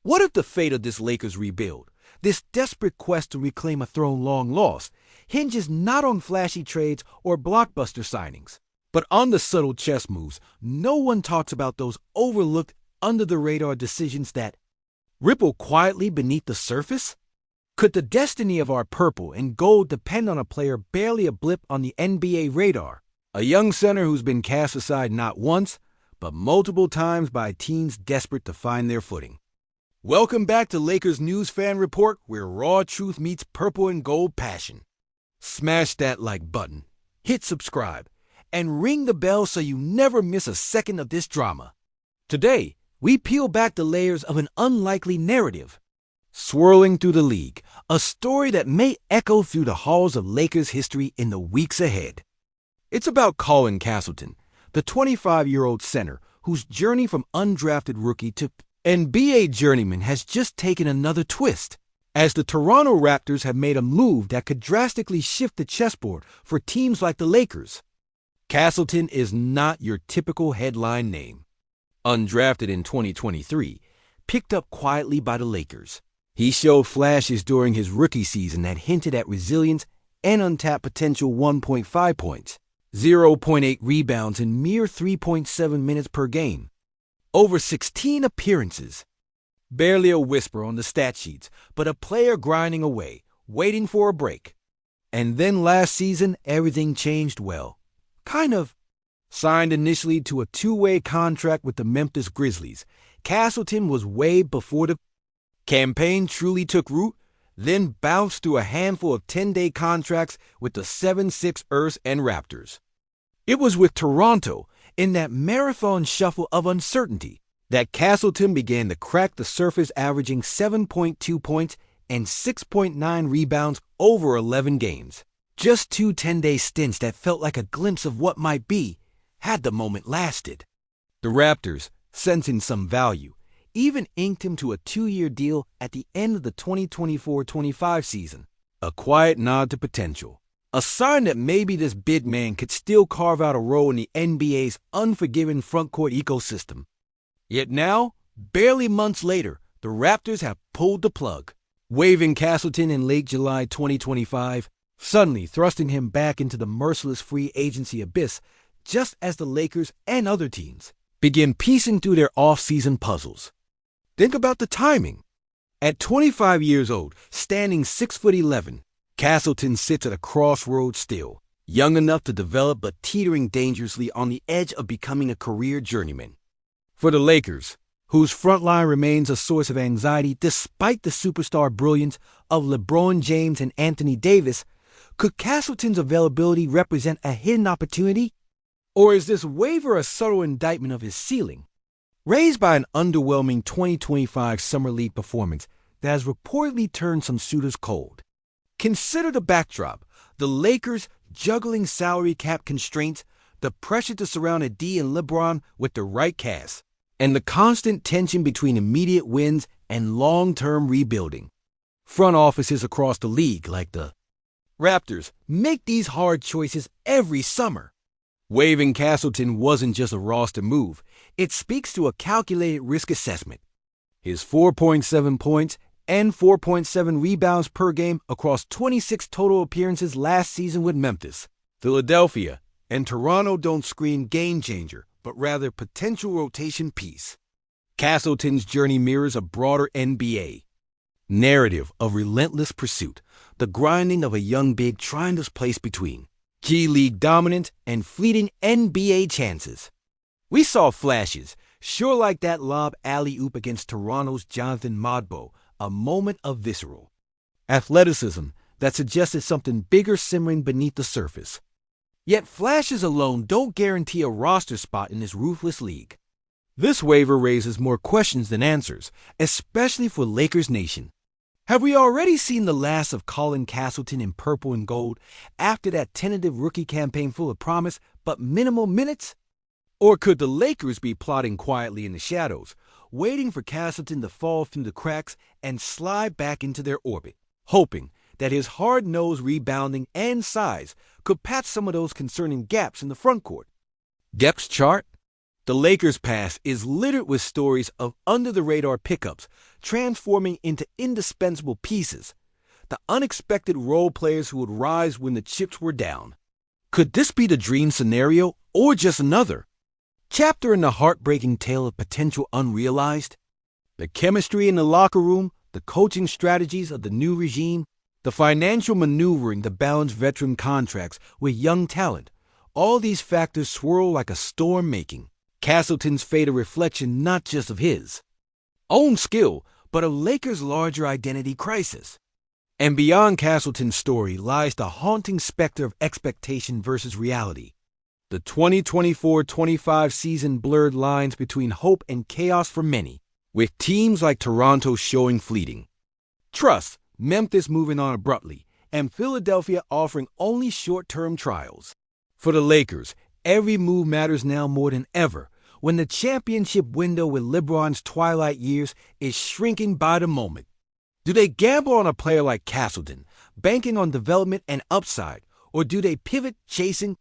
What if the fate of this Lakers rebuild, this desperate quest to reclaim a throne long lost, hinges not on flashy trades or blockbuster signings, but on the subtle chess moves? No one talks about those overlooked, under-the-radar decisions that ripple quietly beneath the surface. Could the destiny of our purple and gold depend on a player barely a blip on the NBA radar? A young center who's been cast aside not once, but multiple times by teams desperate to find their footing. Welcome back to Lakers News Fan Report, where raw truth meets purple and gold passion. Smash that like button, hit subscribe, and ring the bell so you never miss a second of this drama. Today, we peel back the layers of an unlikely narrative swirling through the league, a story that may echo through the halls of Lakers history in the weeks ahead. It's about Colin Castleton, the 25-year-old center whose journey from undrafted rookie to NBA journeyman has just taken another twist, as the Toronto Raptors have made a move that could drastically shift the chessboard for teams like the Lakers. Castleton is not your typical headline name. Undrafted in 2023, picked up quietly by the Lakers, he showed flashes during his rookie season that hinted at resilience and untapped potential. 1.5 points, 0.8 rebounds in mere 3.7 minutes per game. Over 16 appearances. Barely a whisper on the stat sheets, but a player grinding away, waiting for a break. And then last season, everything changed well. Kind of. Signed initially to a two-way contract with the Memphis Grizzlies, Castleton was waived before the campaign truly took root, then bounced through a handful of 10-day contracts with the 7-6ers and Raptors. It was with Toronto, in that marathon shuffle of uncertainty, that Castleton began to crack the surface, averaging 7.2 points and 6.9 rebounds over 11 games. Just two 10-day stints that felt like a glimpse of what might be, had the moment lasted. The Raptors, sensing some value, even inked him to a 2-year deal at the end of the 2024-25 season. A quiet nod to potential. A sign that maybe this big man could still carve out a role in the NBA's unforgiving frontcourt ecosystem. Yet now, barely months later, the Raptors have pulled the plug, waiving Castleton in late July 2025, suddenly thrusting him back into the merciless free agency abyss, just as the Lakers and other teams begin piecing through their off-season puzzles. Think about the timing. At 25 years old, standing 6'11", Castleton sits at a crossroads still, young enough to develop but teetering dangerously on the edge of becoming a career journeyman. For the Lakers, whose front line remains a source of anxiety despite the superstar brilliance of LeBron James and Anthony Davis, could Castleton's availability represent a hidden opportunity? Or is this waiver a subtle indictment of his ceiling, raised by an underwhelming 2025 Summer League performance that has reportedly turned some suitors cold? Consider the backdrop: the Lakers juggling salary cap constraints, the pressure to surround AD and LeBron with the right cast, and the constant tension between immediate wins and long-term rebuilding. Front offices across the league, like the Raptors, make these hard choices every summer. Waiving Castleton wasn't just a roster move. It speaks to a calculated risk assessment. His 4.7 points and 4.7 rebounds per game across 26 total appearances last season with Memphis, Philadelphia, and Toronto don't scream game changer, but rather potential rotation piece. Castleton's journey mirrors a broader NBA narrative of relentless pursuit, the grinding of a young big trying to place between G League dominance and fleeting NBA chances. We saw flashes, sure, like that lob alley-oop against Toronto's Jonathan Modbo, a moment of visceral athleticism that suggested something bigger simmering beneath the surface. Yet flashes alone don't guarantee a roster spot in this ruthless league. This waiver raises more questions than answers, especially for Lakers Nation. Have we already seen the last of Colin Castleton in purple and gold after that tentative rookie campaign full of promise but minimal minutes? Or could the Lakers be plotting quietly in the shadows, waiting for Castleton to fall through the cracks and slide back into their orbit, hoping that his hard-nosed rebounding and size could patch some of those concerning gaps in the frontcourt? Depth chart? The Lakers' past is littered with stories of under-the-radar pickups transforming into indispensable pieces, the unexpected role players who would rise when the chips were down. Could this be the dream scenario or just another chapter in the heartbreaking tale of potential unrealized? The chemistry in the locker room, the coaching strategies of the new regime, the financial maneuvering to balance veteran contracts with young talent, all these factors swirl like a storm, making Castleton's fate a reflection not just of his own skill, but of Lakers' larger identity crisis. And beyond Castleton's story lies the haunting specter of expectation versus reality. The 2024-25 season blurred lines between hope and chaos for many, with teams like Toronto showing fleeting trust, Memphis moving on abruptly, and Philadelphia offering only short-term trials. For the Lakers, every move matters now more than ever, when the championship window with LeBron's twilight years is shrinking by the moment. Do they gamble on a player like Castleton, banking on development and upside, or do they pivot chasing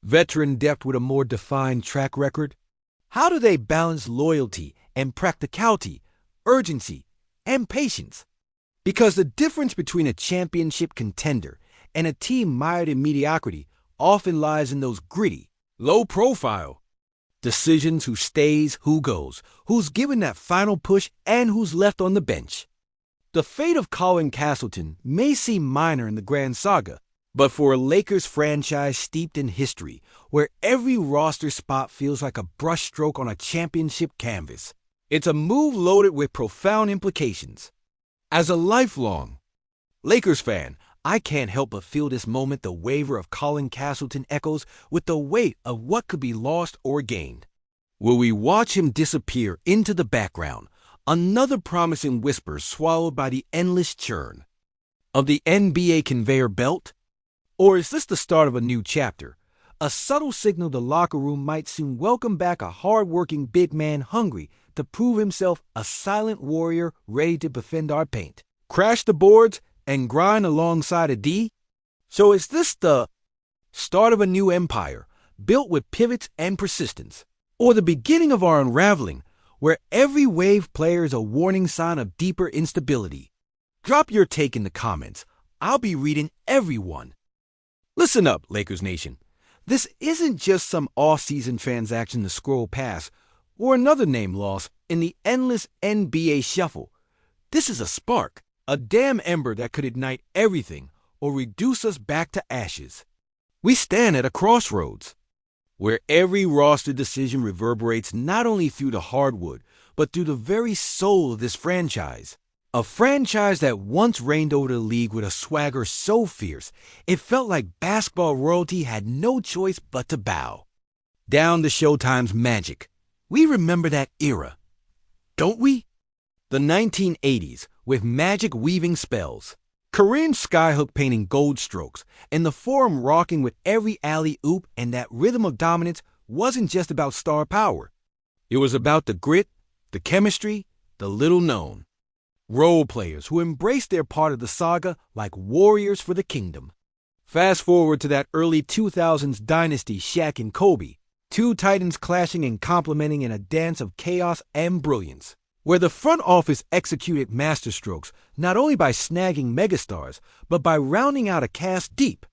veteran depth with a more defined track record? How do they balance loyalty and practicality, urgency and patience? Because the difference between a championship contender and a team mired in mediocrity often lies in those gritty, low-profile decisions: who stays, who goes, who's given that final push, and who's left on the bench. The fate of Colin Castleton may seem minor in the grand saga, but for a Lakers franchise steeped in history, where every roster spot feels like a brushstroke on a championship canvas, it's a move loaded with profound implications. As a lifelong Lakers fan, I can't help but feel this moment the waver of Colin Castleton echoes with the weight of what could be lost or gained. Will we watch him disappear into the background, another promising whisper swallowed by the endless churn of the NBA conveyor belt? Or is this the start of a new chapter, a subtle signal the locker room might soon welcome back a hard-working big man hungry to prove himself a silent warrior ready to defend our paint, crash the boards, and grind alongside a D? So is this the start of a new empire, built with pivots and persistence, or the beginning of our unraveling, where every wave player is a warning sign of deeper instability? Drop your take in the comments. I'll be reading every one. Listen up, Lakers Nation. This isn't just some off-season transaction to scroll past, or another name lost in the endless NBA shuffle. This is a spark, a damn ember that could ignite everything or reduce us back to ashes. We stand at a crossroads, where every roster decision reverberates not only through the hardwood, but through the very soul of this franchise. A franchise that once reigned over the league with a swagger so fierce, it felt like basketball royalty had no choice but to bow down to Showtime's magic. We remember that era, don't we? The 1980s, with Magic weaving spells, Kareem's skyhook painting gold strokes, and the Forum rocking with every alley-oop, and that rhythm of dominance wasn't just about star power. It was about the grit, the chemistry, the little-known role players who embraced their part of the saga like warriors for the kingdom. Fast forward to that early 2000s dynasty, Shaq and Kobe, two titans clashing and complementing in a dance of chaos and brilliance, where the front office executed masterstrokes not only by snagging megastars, but by rounding out a cast deep,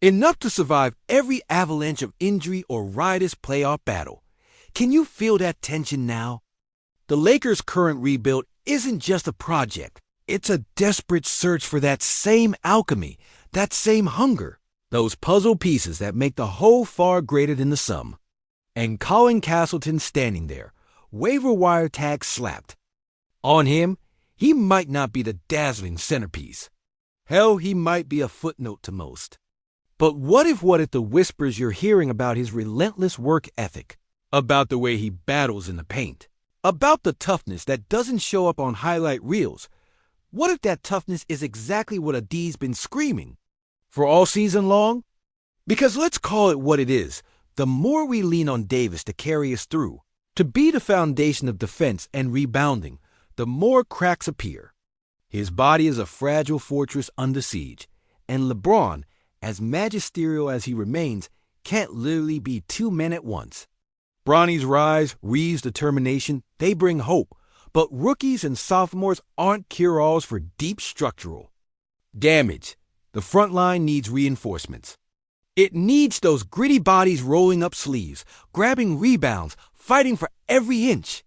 enough to survive every avalanche of injury or riotous playoff battle. Can you feel that tension now? The Lakers' current rebuild isn't just a project. It's a desperate search for that same alchemy, that same hunger, those puzzle pieces that make the whole far greater than the sum. And Colin Castleton standing there, waiver wire tag slapped. On him, he might not be the dazzling centerpiece. Hell, he might be a footnote to most. But what if the whispers you're hearing about his relentless work ethic, about the way he battles in the paint, about the toughness that doesn't show up on highlight reels? What if that toughness is exactly what a D's been screaming for all season long? Because let's call it what it is. The more we lean on Davis to carry us through, to be the foundation of defense and rebounding, the more cracks appear. His body is a fragile fortress under siege, and LeBron, as magisterial as he remains, can't literally be two men at once. Bronny's rise, Reeves' determination, they bring hope. But rookies and sophomores aren't cure-alls for deep structural damage. The front line needs reinforcements. It needs those gritty bodies rolling up sleeves, grabbing rebounds, fighting for every inch.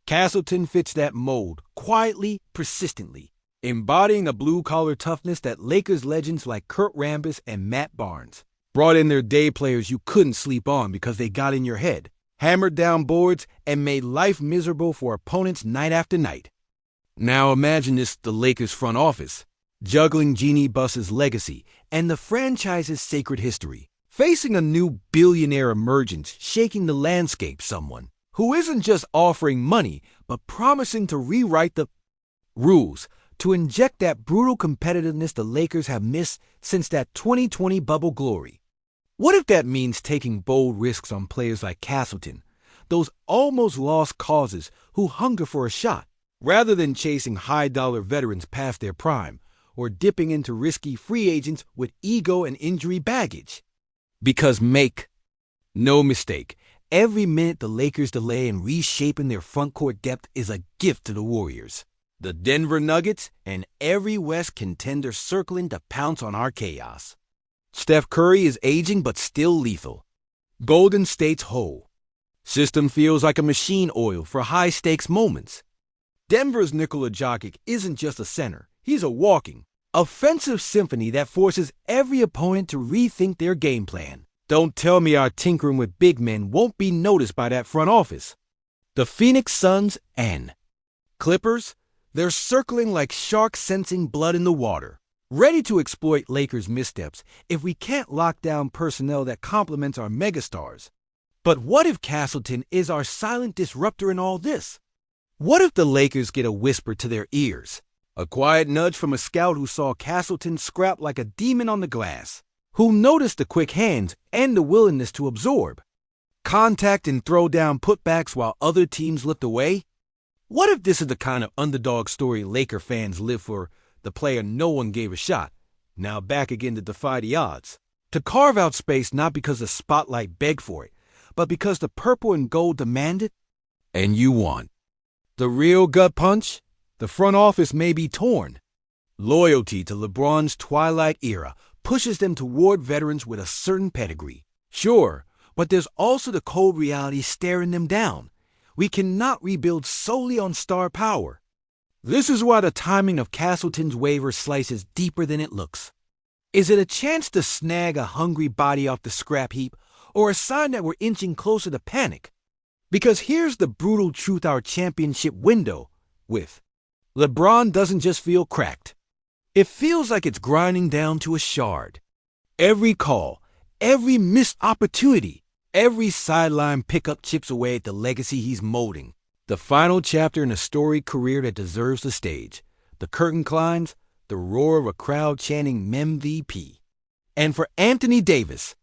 Castleton fits that mold, quietly, persistently, embodying a blue-collar toughness that Lakers legends like Kurt Rambis and Matt Barnes brought in. Their day players you couldn't sleep on because they got in your head, hammered down boards, and made life miserable for opponents night after night. Now imagine this, the Lakers front office, juggling Jeannie Buss's legacy and the franchise's sacred history, facing a new billionaire emergence shaking the landscape, someone who isn't just offering money, but promising to rewrite the rules, to inject that brutal competitiveness the Lakers have missed since that 2020 bubble glory. What if that means taking bold risks on players like Castleton, those almost lost causes who hunger for a shot, rather than chasing high-dollar veterans past their prime, or dipping into risky free agents with ego and injury baggage? Because make no mistake, every minute the Lakers delay in reshaping their frontcourt depth is a gift to the Warriors, the Denver Nuggets, and every West contender circling to pounce on our chaos. Steph Curry is aging but still lethal. Golden State's whole system feels like a machine oil for high-stakes moments. Denver's Nikola Jokic isn't just a center. He's a walking, offensive symphony that forces every opponent to rethink their game plan. Don't tell me our tinkering with big men won't be noticed by that front office. The Phoenix Suns and Clippers, they're circling like sharks sensing blood in the water, ready to exploit Lakers' missteps if we can't lock down personnel that complements our megastars. But what if Castleton is our silent disruptor in all this? What if the Lakers get a whisper to their ears? A quiet nudge from a scout who saw Castleton scrap like a demon on the glass, who noticed the quick hands and the willingness to absorb contact and throw down putbacks while other teams looked away? What if this is the kind of underdog story Laker fans live for, the player no one gave a shot, now back again to defy the odds, to carve out space not because the spotlight begged for it, but because the purple and gold demanded? And you want the real gut punch? The front office may be torn. Loyalty to LeBron's twilight era pushes them toward veterans with a certain pedigree. Sure, but there's also the cold reality staring them down. We cannot rebuild solely on star power. This is why the timing of Castleton's waiver slices deeper than it looks. Is it a chance to snag a hungry body off the scrap heap, or a sign that we're inching closer to panic? Because here's the brutal truth our championship window with LeBron doesn't just feel cracked. It feels like it's grinding down to a shard. Every call, every missed opportunity, every sideline pickup chips away at the legacy he's molding. The final chapter in a storied career that deserves the stage. The curtain climbs, the roar of a crowd chanting MVP. And for Anthony Davis,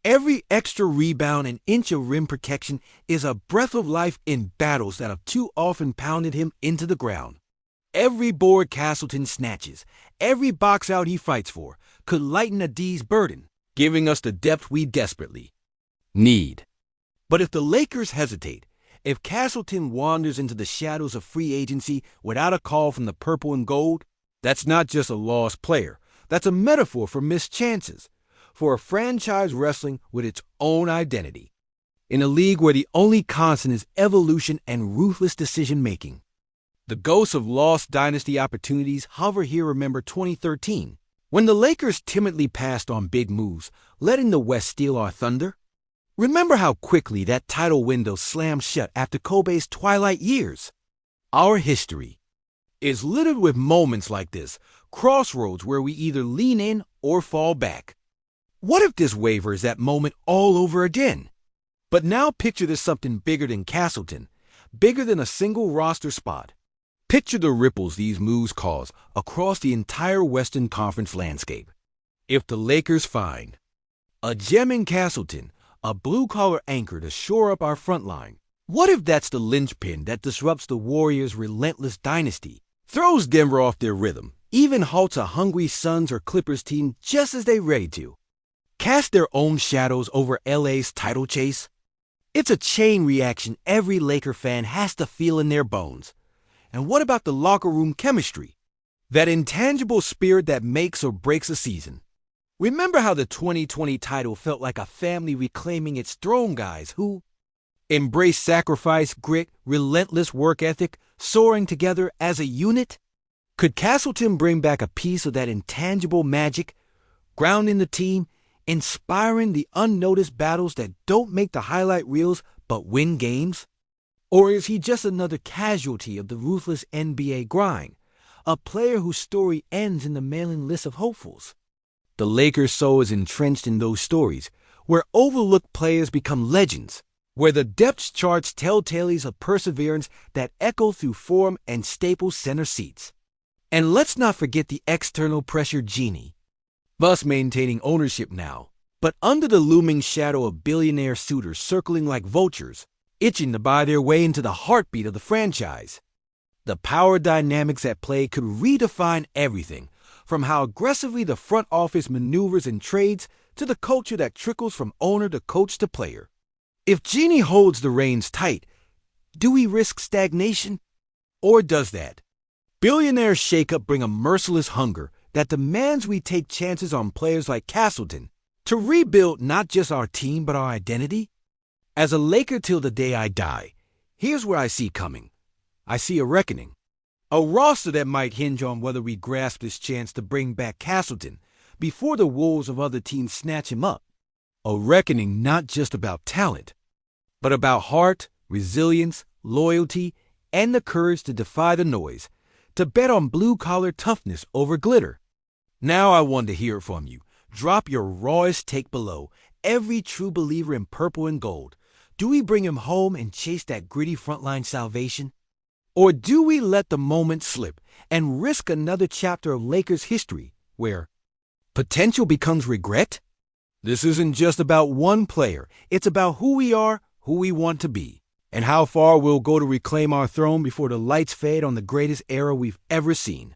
every extra rebound and inch of rim protection is a breath of life in battles that have too often pounded him into the ground. Every board Castleton snatches, every box out he fights for, could lighten a D's burden, giving us the depth we desperately need. But if the Lakers hesitate, if Castleton wanders into the shadows of free agency without a call from the purple and gold, that's not just a lost player. That's a metaphor for missed chances, for a franchise wrestling with its own identity, in a league where the only constant is evolution and ruthless decision-making. The ghosts of lost dynasty opportunities hover here. Remember 2013, when the Lakers timidly passed on big moves, letting the West steal our thunder? Remember how quickly that title window slammed shut after Kobe's twilight years? Our history is littered with moments like this, crossroads where we either lean in or fall back. What if this waiver is that moment all over again? But now picture this something bigger than Castleton, bigger than a single roster spot. Picture the ripples these moves cause across the entire Western Conference landscape. If the Lakers find a gem in Castleton, a blue-collar anchor to shore up our front line, what if that's the linchpin that disrupts the Warriors' relentless dynasty, throws Denver off their rhythm, even halts a hungry Suns or Clippers team just as they're ready to cast their own shadows over LA's title chase? It's a chain reaction every Laker fan has to feel in their bones. And what about the locker room chemistry? That intangible spirit that makes or breaks a season. Remember how the 2020 title felt like a family reclaiming its throne guys who embraced sacrifice, grit, relentless work ethic, soaring together as a unit? Could Castleton bring back a piece of that intangible magic, grounding the team, inspiring the unnoticed battles that don't make the highlight reels but win games? Or is he just another casualty of the ruthless NBA grind, a player whose story ends in the mailing list of hopefuls? The Lakers' soul is entrenched in those stories, where overlooked players become legends, where the depth charts tell tales of perseverance that echo through form and staple center seats. And let's not forget the external pressure genie, thus maintaining ownership now, but under the looming shadow of billionaire suitors circling like vultures, itching to buy their way into the heartbeat of the franchise. The power dynamics at play could redefine everything, from how aggressively the front office maneuvers and trades to the culture that trickles from owner to coach to player. If Genie holds the reins tight, do we risk stagnation? Or does that billionaire shakeup bring a merciless hunger that demands we take chances on players like Castleton to rebuild not just our team but our identity? As a Laker till the day I die, here's where I see coming. I see a reckoning. A roster that might hinge on whether we grasp this chance to bring back Castleton before the wolves of other teams snatch him up. A reckoning not just about talent, but about heart, resilience, loyalty, and the courage to defy the noise, to bet on blue-collar toughness over glitter. Now I want to hear from you. Drop your rawest take below. Every true believer in purple and gold. Do we bring him home and chase that gritty frontline salvation? Or do we let the moment slip and risk another chapter of Lakers history where potential becomes regret? This isn't just about one player. It's about who we are, who we want to be, and how far we'll go to reclaim our throne before the lights fade on the greatest era we've ever seen.